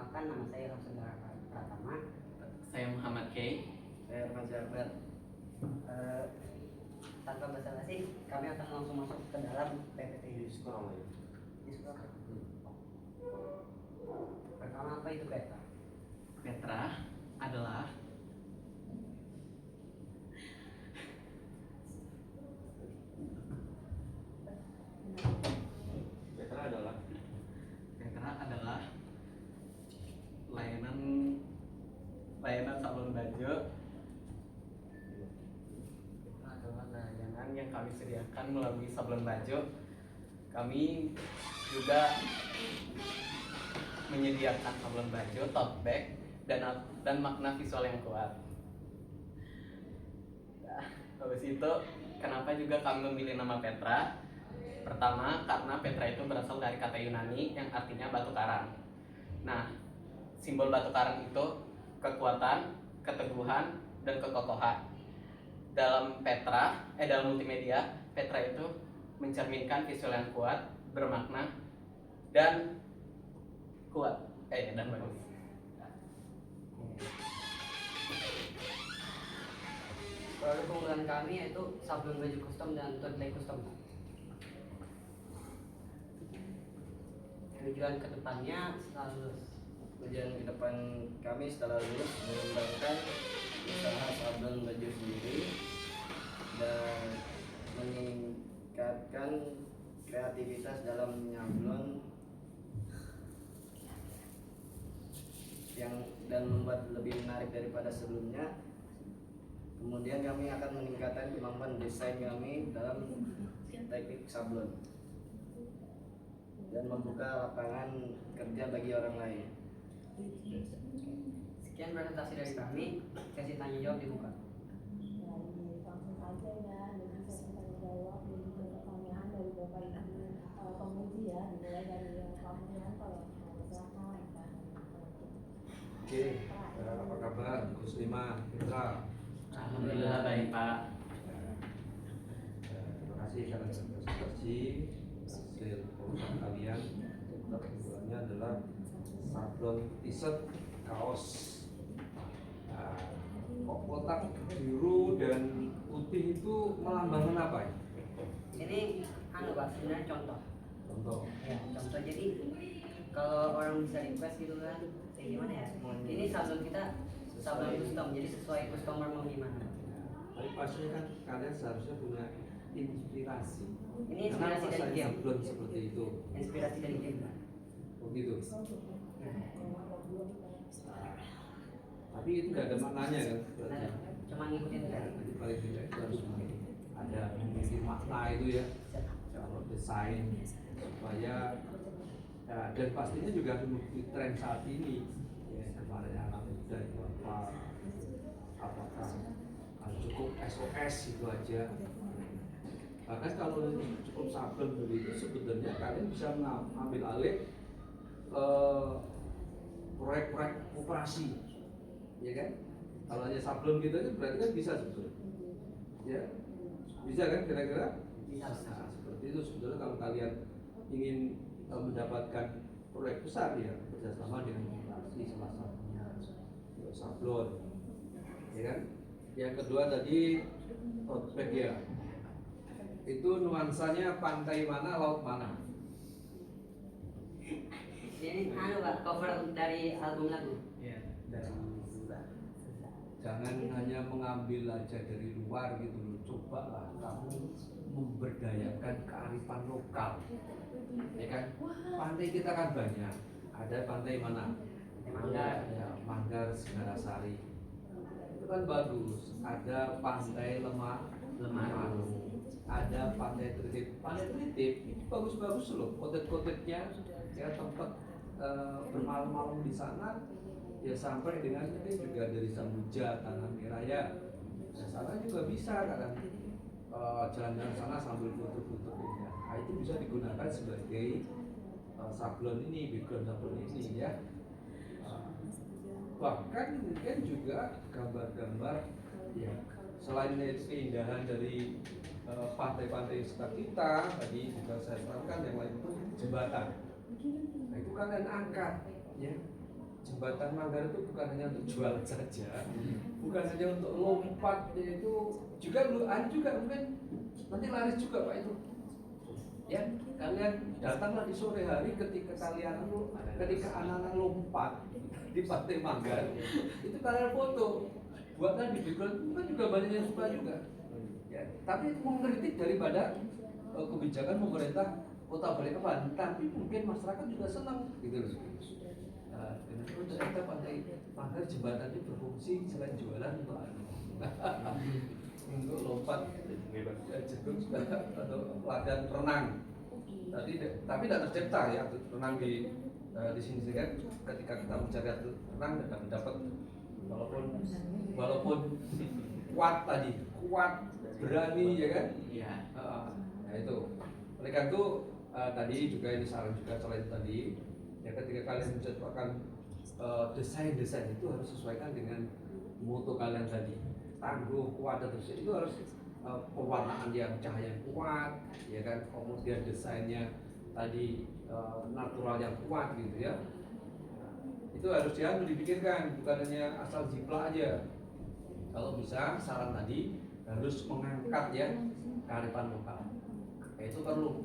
Perkenalkan, nama saya Rafsandra Pratama. Saya Muhammad K. Saya Fajar. Tanpa basa-basi, kami akan langsung masuk ke dalam PPT ini. Pertama, apa itu Petra? Petra adalah layanan sablon baja adalah layanan yang kami sediakan melalui sablon baja. Kami juga menyediakan sablon baja, tote bag, dan makna visual yang kuat. Habis itu, kenapa juga kami memilih nama Petra? Pertama, karena Petra itu berasal dari kata Yunani yang artinya batu karang. Nah, simbol batu karang itu kekuatan, keteguhan, dan kekokohan. Dalam multimedia, Petra itu mencerminkan visual yang kuat, bermakna, dan kuat, dan bagus. Produk keunggulan kami yaitu sablon baju custom dan tote bag custom. Tujuan kedepannya Tujuan ke depan kami setelah lulus mengembangkan usaha sablon baju sendiri dan meningkatkan kreativitas dalam nyablon dan membuat lebih menarik daripada sebelumnya. Kemudian kami akan meningkatkan kemampuan desain kami dalam teknik sablon dan membuka lapangan kerja bagi orang lain. Sekian presentasi dari kami. Sesi tanya jawab dibuka. Langsung saja ya, dengan sesi tanya jawab dan juga pertanyaan dari Bapak Ibu penguji ya, dimulai dari Pak Muhyanto ya. Silakan. Oke, apa kabar Gus Lima, Putra? Alhamdulillah baik Pak. Terima kasih karena presentasi hasil program kalian. Keunggulannya adalah sablon t-shirt kaos. Nah, kok kotak biru dan putih itu melambangkan apa ya? Ini Pak, sebenarnya contoh. Contoh. Ya, contoh. Jadi kalau orang bisa request gitu kan, gimana ya? Ini sablon kita sablon custom, jadi sesuai customer mau gimana. Tapi pastinya kan kalian seharusnya punya inspirasi. Ini inspirasi dari game. Sablon seperti itu. Inspirasi dari game. Oh gitu. Nah, Tapi itu nggak ada maknanya kan? nah, cuma ngikutin kan. Jadi paling tidak itu harus ada memiliki makna itu ya. Kalau desain supaya ya, dan pastinya juga harus mengikuti tren saat ini. Ya, kemarin anak muda itu apakah cukup SOS itu aja. Bahkan kalau cukup sablon begitu sebenarnya kalian bisa mengambil alih proyek-proyek operasi, ya kan? Kalau hanya sablon gitu aja berarti kan bisa sebetulnya, ya bisa kan kira-kira? Bisa. Nah, seperti itu sebetulnya kalau kalian ingin mendapatkan proyek besar ya bekerjasama dengan operasi salah satunya sablon, ya kan? Yang kedua tadi tote bag ya, itu nuansanya pantai mana laut mana? Ini Pak, cover dari album lagu. Ya, Jangan hanya mengambil aja dari luar gitu loh. Cobalah kamu memberdayakan kearifan lokal, ya kan? Pantai kita kan banyak. Ada pantai mana? Manggar. Ya, Manggar, Singarasari. Itu kan bagus. Ada pantai Lemah, ada pantai Tritip. Pantai Tritip itu bagus-bagus loh. Kotet-kotetnya, ya tempat bermalam-malam di sana. Ya sampai dengan ini juga dari Sambuja, Tanah Merah ya. Di sana juga bisa kan. Jalan-jalan sana sambil foto-foto ya. Nah, itu bisa digunakan sebagai sablon ini, background sablon ini ya. Bahkan mungkin juga gambar-gambar ya selain keindahan dari pantai-pantai sekitar kita tadi juga saya terangkan yang lain itu jembatan. Nah, itu kalian angkat ya jembatan Manggarai itu bukan hanya untuk jualan saja, bukan hanya untuk lompat, yaitu juga ada juga mungkin nanti laris juga Pak itu. Ya, kalian datanglah di sore hari ketika anak-anak lompat di Pantai Manggarai, itu kalian foto, buatlah di background, kan juga banyak yang suka juga. Ya, tapi mengkritik daripada kebijakan pemerintah Kota Balikpapan, tapi mungkin masyarakat juga senang gitu loh. Dengan ternyata Pantai Manggarai jembatannya berfungsi selain jualan untuk lompat jeduk atau latihan renang. Tapi tidak tercipta ya renang di sini kan. Ketika kita mencari renang tidak mendapat, walaupun kuat berani ya kan. Iya. Nah itu. Oleh karena itu tadi juga ini saran juga selain tadi ya, ketika kalian menciptakan desain itu harus sesuaikan dengan moto kalian tadi, tangguh, kuat dan terus itu harus pewarnaan yang cahaya yang kuat ya kan, kemudian desainnya tadi natural yang kuat gitu ya. Itu harus dipikirkan, bukan hanya asal jiplak aja. Kalau bisa saran tadi harus mengangkat ya kearifan lokal, itu perlu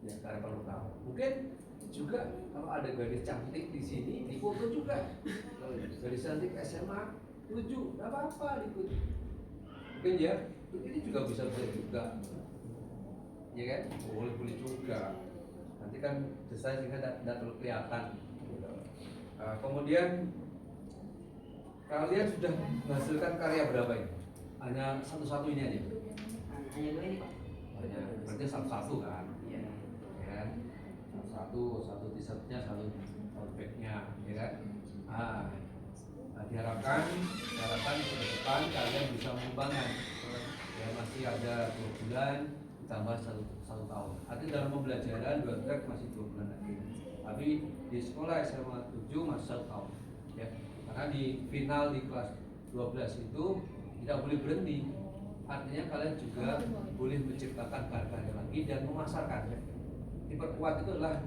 ya, kearifan lokal. Mungkin juga kalau ada gadis cantik di sini difoto juga, gadis cantik SMA 7 nggak apa-apa ikut, mungkin ya ini juga bisa juga ya kan, boleh juga, nanti kan desain sehingga tidak terlalu kelihatan. Kemudian kalian sudah menghasilkan karya berapa ini? Hanya satu-satu ini aja? Hanya 2 ini Pak. Hanya, berarti satu-satu kan? Iya. Ya, satu t-shirtnya, satu tote bagnya, ya kan? Diharapkan ke depan kalian bisa mengembangkan. Ya, masih ada 2 bulan ditambah satu tahun. Artinya dalam pembelajaran 2 track masih 2 bulan lagi. Tapi di sekolah SMA 7 masih 1 tahun. Ya, karena di final di kelas 12 itu tidak boleh berhenti. Artinya kalian juga boleh menciptakan karya-karya lagi dan memasarkan. Diperkuat itu adalah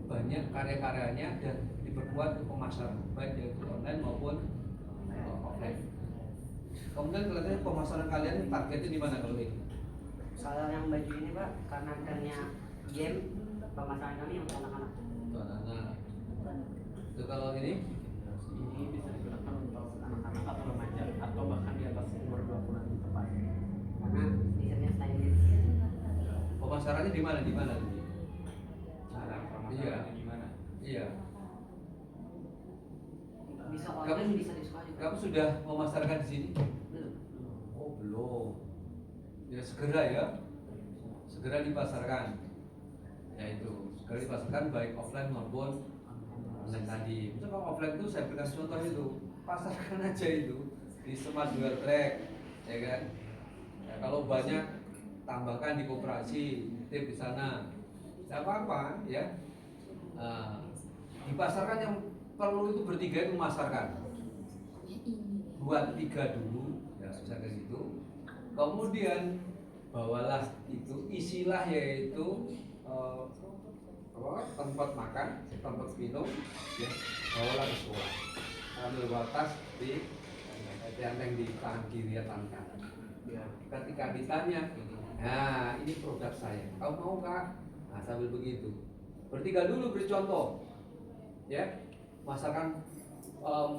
banyak karya-karyanya dan diperkuat ke pemasaran, baik dari online maupun offline. Kemudian kelihatannya pemasaran kalian targetnya di mana kalau ini? Kalau yang baju ini Pak, karena trennya game, pemasaran kami untuk anak-anak. Untuk anak-anak. Itu kalau ini? Ini bisa digunakan untuk anak-anak atau remaja atau bahkan di atas umur 20 tahun tepat. Karena desainnya style Pemasarannya di mana? Cara Iya. pemasarannya gimana? Iya. bisa online, bisa di sekolah juga. Kamu sudah memasarkan di sini? Belum. Oh belum. Ya segera ya. Segera dipasarkan. Ya itu. Segera dipasarkan baik offline maupun online tadi. Misalnya kalau offline itu saya berikan contoh itu, pasarkan aja itu di Smart Dual Track, ya kan? Ya, kalau banyak tambahkan di koperasi, tip di sana. Tidak apa-apa ya. Dipasarkan yang perlu itu bertiga itu memasarkan. Buat 3 dulu, ya bisa kayak gitu. Kemudian bawalah itu, isilah yaitu tempat makan, tempat minum, ya bawalah ke sekolah. Ambil batas di yang di tangan kiri atau tangan kanan. Ya, ketika ditanya, nah ini produk saya, kamu mau kak? Nah sambil begitu, bertiga dulu beri contoh, ya masakan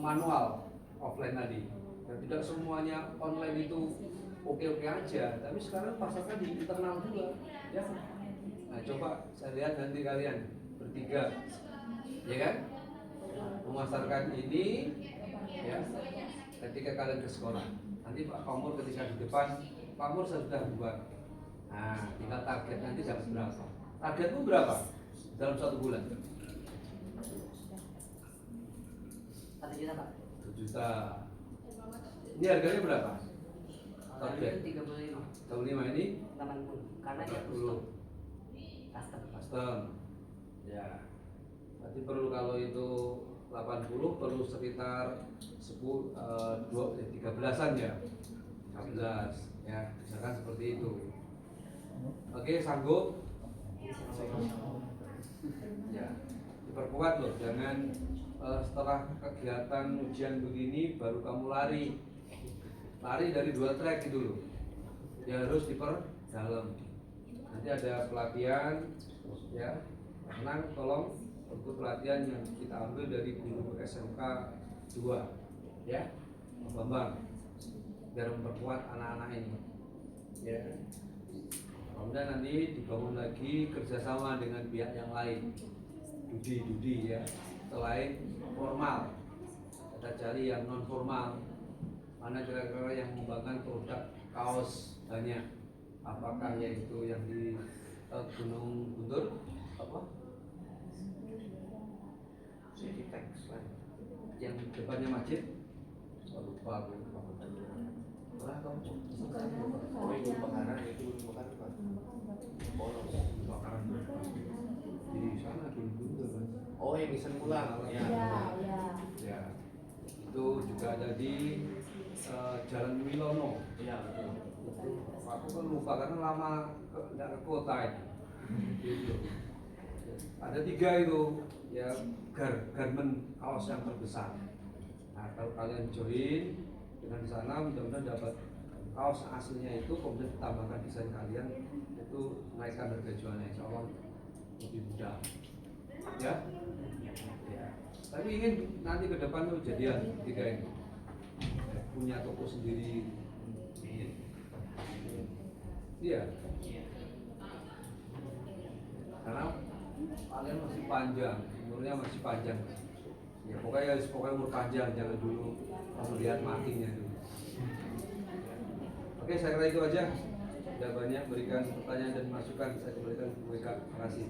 manual offline tadi. Dan tidak semuanya online itu oke-oke aja, tapi sekarang pasarkan di internal juga, ya. Nah coba saya lihat nanti kalian bertiga, ya kan, memasarkan ini, ya. Ketika kalian ke sekolah, nanti Pak Komur ketika di depan, Pak Komur sudah buat. Nah, tinggal target nanti dapat berapa? Targetmu berapa dalam 1 bulan? 1 juta Pak. 1 juta. Ini harganya berapa? Kalau Target itu 35. 35 ini 80 karena dia 40. Custom. Ya. Berarti perlu kalau itu 80 perlu sekitar 13-an ya. 14 ya, misalkan seperti itu. Oke, sanggup? Ya. diperkuat loh, jangan setelah kegiatan ujian begini baru kamu lari dari 2 track gitu loh, ya harus diperdalam. Nanti ada pelatihan ya, tenang, tolong untuk pelatihan yang kita ambil dari guru SMK 2 ya, Pak Bambang, biar memperkuat anak-anak ini ya. Kemudian nanti dibangun lagi kerjasama dengan pihak yang lain, Dudi ya, selain formal kita cari yang non formal. Mana kira-kira yang mengembangkan produk kaos banyak, apakah yaitu yang di Gunung Guntur apa City Tex yang depannya masjid, lupa aku. Pernah kamu? Oh, itu kebakaran, itu kebakaran. Polos. Kebakaran di sana Gunung Guntur kan? Oh, yang di Sempulang. Ya. Ya, itu juga ada di Jalan Wilono. Iya, betul. Aku kan lupa karena lama nggak ke kota itu. Gitu. Ada 3 itu ya, garment kaos yang terbesar. Nah, kalau kalian join dengan di sana, mudah-mudahan dapat kaos aslinya itu, kemudian ditambahkan desain kalian, itu naikkan harga jualnya, insya Allah lebih mudah. Ya. Tapi ingin nanti ke depan tuh jadian 3 ini, punya toko sendiri. Iya. Karena kalian masih panjang, umurnya masih panjang. Ya pokoknya umur panjang, jangan dulu melihat matinya dulu. Oke, saya kira itu aja. Sudah banyak berikan pertanyaan dan masukan, saya kembalikan ke mereka. Terima kasih.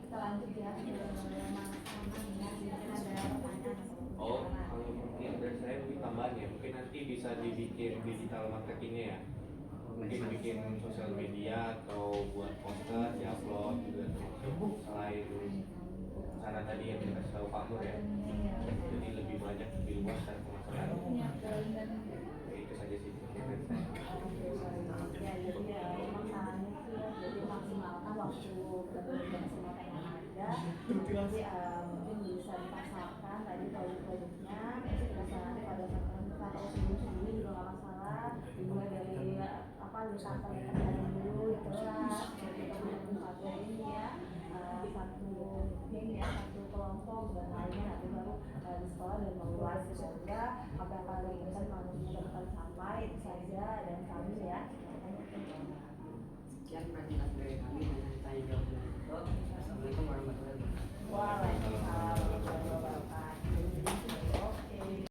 Kita lanjut ya ke Mas Aman ya, ada pertanyaan. Oh, kalau mungkin dari saya mungkin tambahan ya, mungkin nanti bisa dibikin digital marketingnya ya. Mungkin bikin sosial media atau buat poster, diupload juga termasuk selain cara tadi yang dikasih tahu Pak Nur ya. Jadi lebih banyak, lebih luas dan pemasaran. Itu saja sih dari saya. Ya, jadi ya memang sarannya sih ya, jadi maksimalkan waktu bermaksimalkan yang ada. Jadi mungkin bisa dipasarkan tadi produk-produknya. Kita saranin pada saat sendiri juga nggak masalah. Dimulai dari wisata yang ada dulu itulah. Kita punya satu ini ya, satu kelompok dan lainnya nanti baru di sekolah dan meluas sehingga apa yang kalian inginkan manusia dapat sampai itu saja dan kami ya. Sekian pertanyaan dari kami, hanya tanya jawab